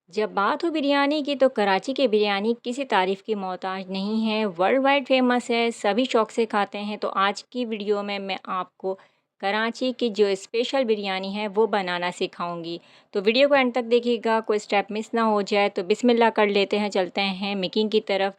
जब बात हो बिरयानी की तो कराची की बिरयानी किसी तारीफ़ की मोहताज नहीं है, वर्ल्ड वाइड फेमस है, सभी शौक से खाते हैं। तो आज की वीडियो में मैं आपको कराची की जो स्पेशल बिरयानी है वो बनाना सिखाऊंगी। तो वीडियो को एंड तक देखिएगा, कोई स्टेप मिस ना हो जाए। तो बिस्मिल्लाह कर लेते हैं, चलते हैं मेकिंग की तरफ।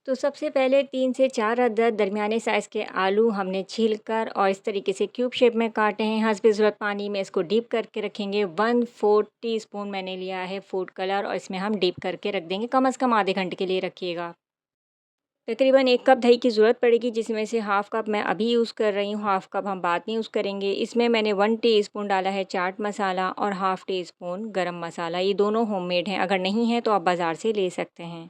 तो सबसे पहले 3 से 4 अदद दरमियाने साइज़ के आलू हमने छीलकर और इस तरीके से क्यूब शेप में काटे हैं। हस्ब ज़रूरत पानी में इसको डीप करके रखेंगे। 1/4 टीस्पून मैंने लिया है फूड कलर और इसमें हम डीप करके रख देंगे। कम से कम आधे घंटे के लिए रखिएगा। तकरीबन 1 कप दही की ज़रूरत पड़ेगी, जिसमें से हाफ़ कप मैं अभी यूज़ कर रही हूँ, हाफ़ कप हम बाद में यूज़ करेंगे। इसमें मैंने 1 टीस्पून डाला है चाट मसाला और हाफ़ टीस्पून गरम मसाला। ये दोनों होममेड हैं, अगर नहीं है तो आप बाज़ार से ले सकते हैं।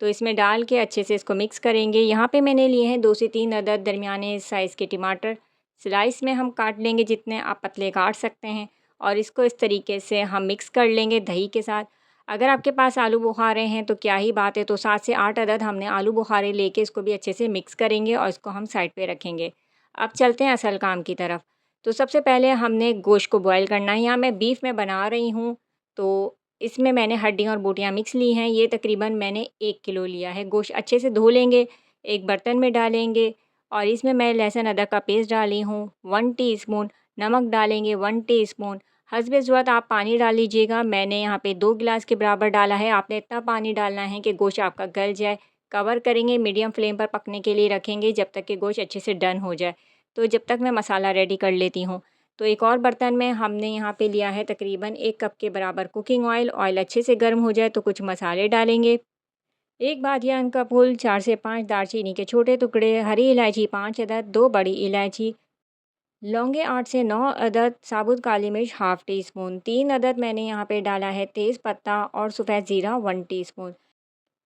तो इसमें डाल के अच्छे से इसको मिक्स करेंगे। यहाँ पे मैंने लिए हैं 2 से 3 अदद दरमियाने साइज़ के टमाटर। स्लाइस में हम काट लेंगे, जितने आप पतले काट सकते हैं, और इसको इस तरीके से हम मिक्स कर लेंगे दही के साथ। अगर आपके पास आलू बुखारे हैं तो क्या ही बात है, तो 7 से 8 अदद हमने आलू बुखारे लेके इसको भी अच्छे से मिक्स करेंगे और इसको हम साइड पे रखेंगे। अब चलते हैं असल काम की तरफ। तो सबसे पहले हमने गोश्त को बॉयल करना है। यहाँ मैं बीफ में बना रही हूँ, तो इसमें मैंने हड्डियाँ और बोटियाँ मिक्स ली हैं। ये तकरीबन मैंने 1 किलो लिया है। गोश्त अच्छे से धो लेंगे, एक बर्तन में डालेंगे और इसमें मैं लहसुन अदरक का पेस्ट डाली हूँ, 1 टीस्पून नमक डालेंगे, 1 टीस्पून हस्बे ज़रूरत आप पानी डाल लीजिएगा। मैंने यहाँ पे 2 गिलास के बराबर डाला है। आपने इतना पानी डालना है कि गोश्त आपका गल जाए। कवर करेंगे, मीडियम फ्लेम पर पकने के लिए रखेंगे जब तक कि गोश्त अच्छे से डन हो जाए। तो जब तक मैं मसाला रेडी कर लेती हूँ। तो एक और बर्तन में हमने यहाँ पे लिया है तकरीबन 1 कप के बराबर कुकिंग ऑयल। ऑयल अच्छे से गर्म हो जाए तो कुछ मसाले डालेंगे। 1 बादियान का फूल, 4 से 5 दालचीनी के छोटे टुकड़े, हरी इलायची 5 अदद, 2 बड़ी इलायची, लौंगे 8 से 9 अदद, साबुत काली मिर्च हाफ़ टी स्पून, 3 अदद मैंने यहाँ पे डाला है तेज़ पत्ता और सफ़ेद ज़ीरा 1 टीस्पून।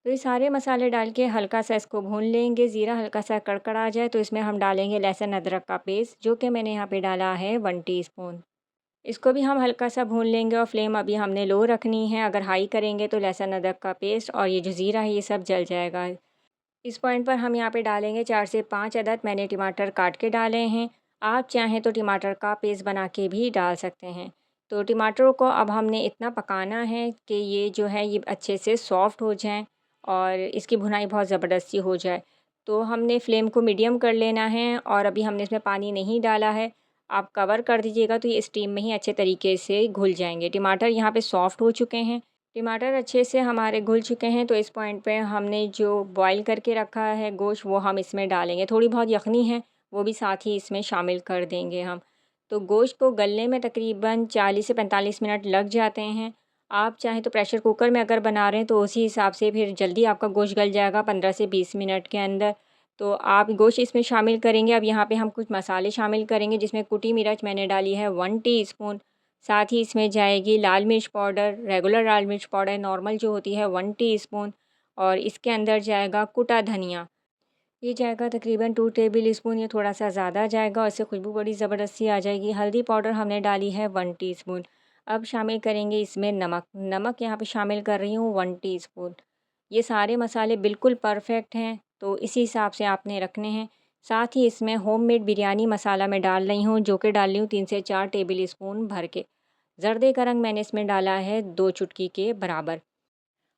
तो ये सारे मसाले डाल के हल्का सा इसको भून लेंगे। ज़ीरा हल्का सा कड़कड़ा जाए तो इसमें हम डालेंगे लहसुन अदरक का पेस्ट, जो कि मैंने यहाँ पे डाला है 1 टीस्पून। इसको भी हम हल्का सा भून लेंगे और फ्लेम अभी हमने लो रखनी है। अगर हाई करेंगे तो लहसुन अदरक का पेस्ट और ये जो ज़ीरा है ये सब जल जाएगा। इस पॉइंट पर हम यहाँ पे डालेंगे 4 से 5 अदद मैंने टमाटर काट के डाले हैं। आप चाहें तो टमाटर का पेस्ट बना के भी डाल सकते हैं। तो टमाटरों को अब हमने इतना पकाना है कि ये जो है ये अच्छे से सॉफ़्ट हो जाएँ और इसकी भुनाई बहुत ज़बरदस्ती हो जाए। तो हमने फ्लेम को मीडियम कर लेना है और अभी हमने इसमें पानी नहीं डाला है। आप कवर कर दीजिएगा तो ये स्टीम में ही अच्छे तरीके से घुल जाएँगे। टमाटर यहाँ पे सॉफ़्ट हो चुके हैं। टमाटर अच्छे से हमारे घुल चुके हैं। तो इस पॉइंट पे हमने जो बॉईल करके रखा है गोश्त वो हम इसमें डालेंगे। थोड़ी बहुत यखनी है वो भी साथ ही इसमें शामिल कर देंगे हम। तो गोश्त को गलने में तकरीबन 40 से 45 मिनट लग जाते हैं। आप चाहें तो प्रेशर कुकर में अगर बना रहे हैं तो उसी हिसाब से फिर जल्दी आपका गोश्त गल जाएगा 15 से 20 मिनट के अंदर। तो आप गोश्त इसमें शामिल करेंगे। अब यहाँ पे हम कुछ मसाले शामिल करेंगे, जिसमें कुटी मिर्च मैंने डाली है 1 टीस्पून। साथ ही इसमें जाएगी लाल मिर्च पाउडर, रेगुलर लाल मिर्च पाउडर नॉर्मल जो होती है 1 टीस्पून, और इसके अंदर जाएगा कुटा धनिया, ये जाएगा तकरीबन 2 टेबल स्पून। ये थोड़ा सा ज़्यादा जाएगा और इससे खुशबू बड़ी ज़बरदस्ती आ जाएगी। हल्दी पाउडर हमने डाली है 1 टीस्पून। अब शामिल करेंगे इसमें नमक। नमक यहाँ पे शामिल कर रही हूँ 1 टीस्पून। ये सारे मसाले बिल्कुल परफेक्ट हैं, तो इसी हिसाब से आपने रखने हैं। साथ ही इसमें होममेड बिरयानी मसाला मैं डाल रही हूँ, जो कि डाल रही हूँ 3 से 4 टेबल स्पून भर के। ज़र्दे का रंग मैंने इसमें डाला है 2 चुटकी के बराबर,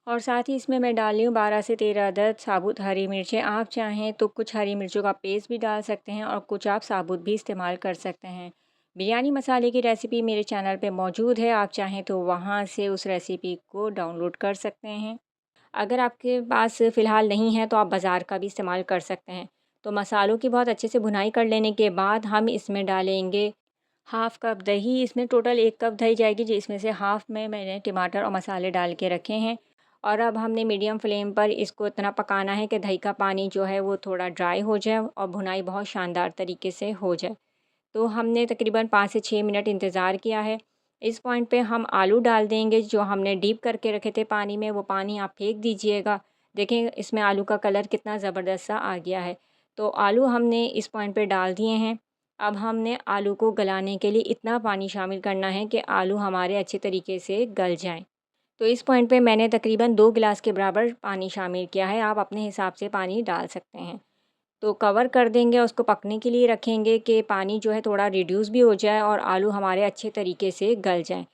और साथ ही इसमें मैं डाल रही हूँ 12 से 13 अदद साबुत हरी मिर्चें। आप चाहें तो कुछ हरी मिर्चों का पेस्ट भी डाल सकते हैं और कुछ आप साबुत भी इस्तेमाल कर सकते हैं। बिरयानी मसाले की रेसिपी मेरे चैनल पे मौजूद है, आप चाहें तो वहाँ से उस रेसिपी को डाउनलोड कर सकते हैं। अगर आपके पास फ़िलहाल नहीं है तो आप बाज़ार का भी इस्तेमाल कर सकते हैं। तो मसालों की बहुत अच्छे से भुनाई कर लेने के बाद हम इसमें डालेंगे हाफ़ कप दही। इसमें टोटल 1 कप दही जाएगी, जिसमें से हाफ़ में मैंने टमाटर और मसाले डाल के रखे हैं। और अब हमने मीडियम फ्लेम पर इसको इतना पकाना है कि दही का पानी जो है वो थोड़ा ड्राई हो जाए और भुनाई बहुत शानदार तरीके से हो जाए। तो हमने तकरीबन 5 से 6 मिनट इंतज़ार किया है। इस पॉइंट पे हम आलू डाल देंगे जो हमने डीप करके रखे थे पानी में, वो पानी आप फेंक दीजिएगा। देखें इसमें आलू का कलर कितना ज़बरदस्त सा आ गया है। तो आलू हमने इस पॉइंट पे डाल दिए हैं। अब हमने आलू को गलाने के लिए इतना पानी शामिल करना है कि आलू हमारे अच्छे तरीके से गल जाएँ। तो इस पॉइंट पे मैंने तकरीबन 2 गिलास के बराबर पानी शामिल किया है। आप अपने हिसाब से पानी डाल सकते हैं। तो कवर कर देंगे और उसको पकने के लिए रखेंगे कि पानी जो है थोड़ा रिड्यूस भी हो जाए और आलू हमारे अच्छे तरीके से गल जाएँ।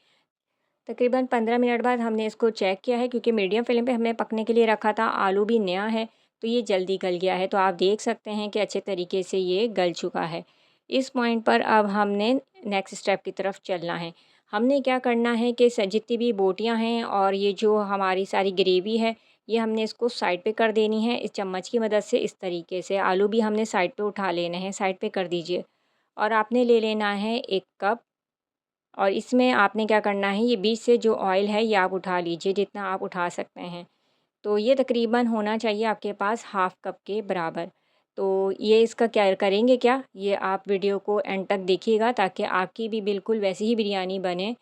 तकरीबन 15 मिनट बाद हमने इसको चेक किया है, क्योंकि मीडियम फ्लेम पे हमने पकने के लिए रखा था। आलू भी नया है तो ये जल्दी गल गया है। तो आप देख सकते हैं कि अच्छे तरीके से ये गल चुका है। इस पॉइंट पर अब हमने नेक्स्ट स्टेप की तरफ चलना है। हमने क्या करना है कि जितनी भी बोटियाँ हैं और ये जो हमारी सारी ग्रेवी है, ये हमने इसको साइड पे कर देनी है इस चम्मच की मदद से। इस तरीके से आलू भी हमने साइड पे उठा लेने हैं, साइड पे कर दीजिए। और आपने ले लेना है 1 कप, और इसमें आपने क्या करना है, ये बीच से जो ऑयल है ये आप उठा लीजिए, जितना आप उठा सकते हैं। तो ये तकरीबन होना चाहिए आपके पास हाफ़ कप के बराबर। तो ये इसका क्या करेंगे क्या, ये आप वीडियो को एंड तक देखिएगा ताकि आपकी भी बिल्कुल वैसी ही बिरयानी बने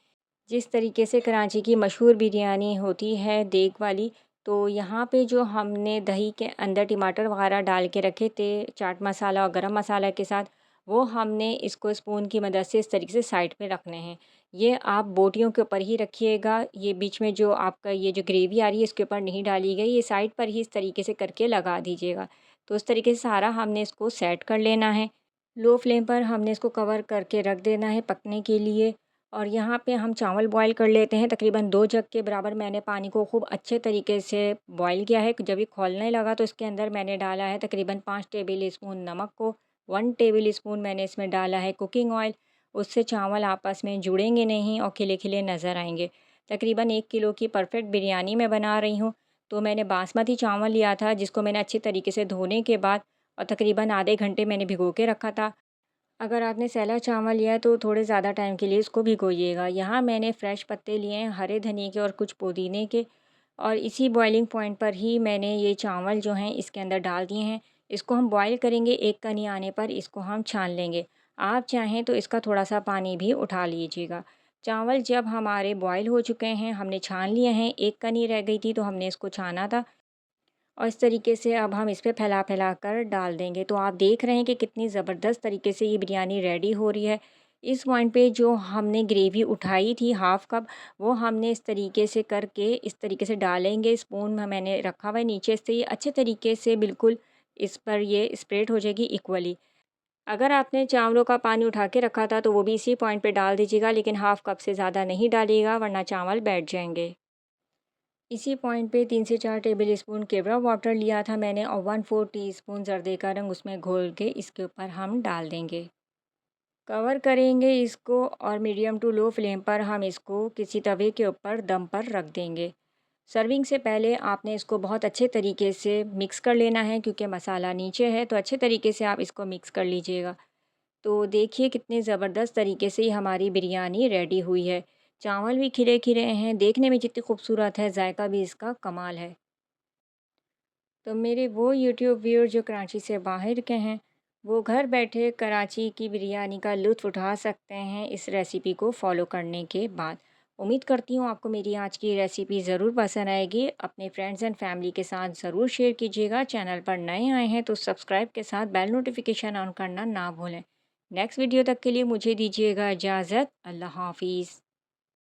जिस तरीके से कराची की मशहूर बिरयानी होती है देग वाली। तो यहाँ पे जो हमने दही के अंदर टमाटर वगैरह डाल के रखे थे चाट मसाला और गरम मसाला के साथ, वो हमने इसको स्पून की मदद से इस तरीके से साइड पे रखने हैं। ये आप बोटियों के ऊपर ही रखिएगा, ये बीच में जो आपका ये जो ग्रेवी आ रही है इसके ऊपर नहीं डाली गई, ये साइड पर ही इस तरीके से करके लगा दीजिएगा। तो इस तरीके से सारा हमने इसको सेट कर लेना है। लो फ्लेम पर हमने इसको कवर करके रख देना है पकने के लिए। और यहाँ पे हम चावल बॉईल कर लेते हैं। तकरीबन 2 जग के बराबर मैंने पानी को खूब अच्छे तरीके से बॉईल किया है। जब ये खौलने लगा तो इसके अंदर मैंने डाला है तकरीबन 5 टेबल स्पून नमक को, 1 टेबल स्पून मैंने इसमें डाला है कुकिंग ऑयल। उससे चावल आपस में जुड़ेंगे नहीं और खिले-खिले नज़र आएँगे। तकरीबन 1 किलो की परफ़ेक्ट बिरयानी मैं बना रही हूँ। तो मैंने बासमती चावल लिया था जिसको मैंने अच्छी तरीके से धोने के बाद और तकरीबन आधे घंटे मैंने भिगो के रखा था। अगर आपने सैला चावल लिया है तो थोड़े ज़्यादा टाइम के लिए इसको भिगोइएगा। यहाँ मैंने फ्रेश पत्ते लिए हैं हरे धनिये के और कुछ पुदीने के, और इसी बॉइलिंग पॉइंट पर ही मैंने ये चावल जो हैं इसके अंदर डाल दिए हैं। इसको हम बॉईल करेंगे, एक कनी आने पर इसको हम छान लेंगे। आप चाहें तो इसका थोड़ा-सा पानी भी उठा लीजिएगा। चावल जब हमारे बॉईल हो चुके हैं, हमने छान लिए हैं, एक कनी रह गई थी तो हमने इसको छाना था। और इस तरीके से अब हम इस पे फैला-फैला कर डाल देंगे। तो आप देख रहे हैं कि कितनी ज़बरदस्त तरीके से ये बिरयानी रेडी हो रही है। इस पॉइंट पे जो हमने ग्रेवी उठाई थी हाफ़ कप, वो हमने इस तरीके से करके इस तरीके से डालेंगे। स्पून में मैंने रखा हुआ है नीचे से, ये अच्छे तरीके से बिल्कुल इस पर ये स्प्रेड हो जाएगी इक्वली। अगर आपने चावलों का पानी उठा के रखा था तो वो भी इसी पॉइंट पे डाल दीजिएगा, लेकिन हाफ़ कप से ज़्यादा नहीं डालिएगा वरना चावल बैठ जाएँगे। इसी पॉइंट पे 3 से 4 टेबल स्पून केवड़ा वाटर लिया था मैंने और 1/4 टीस्पून जर्दे का रंग उसमें घोल के इसके ऊपर हम डाल देंगे। कवर करेंगे इसको और मीडियम टू लो फ्लेम पर हम इसको किसी तवे के ऊपर दम पर रख देंगे। सर्विंग से पहले आपने इसको बहुत अच्छे तरीके से मिक्स कर लेना है, क्योंकि मसाला नीचे है तो अच्छे तरीके से आप इसको मिक्स कर लीजिएगा। तो देखिए कितने ज़बरदस्त तरीके से ये हमारी बिरयानी रेडी हुई है। चावल भी खिले-खिले हैं, देखने में जितनी खूबसूरत है, जायका भी इसका कमाल है। तो मेरे वो यूट्यूब व्यूअर जो कराची से बाहर के हैं, वो घर बैठे कराची की बिरयानी का लुत्फ़ उठा सकते हैं इस रेसिपी को फ़ॉलो करने के बाद। उम्मीद करती हूँ आपको मेरी आज की रेसिपी ज़रूर पसंद आएगी। अपने फ्रेंड्स एंड फैमिली के साथ ज़रूर शेयर कीजिएगा। चैनल पर नए आए हैं तो सब्सक्राइब के साथ बेल नोटिफ़िकेशन ऑन करना ना भूलें। नेक्स्ट वीडियो तक के लिए मुझे दीजिएगा इजाज़त। अल्लाह हाफ़िज़।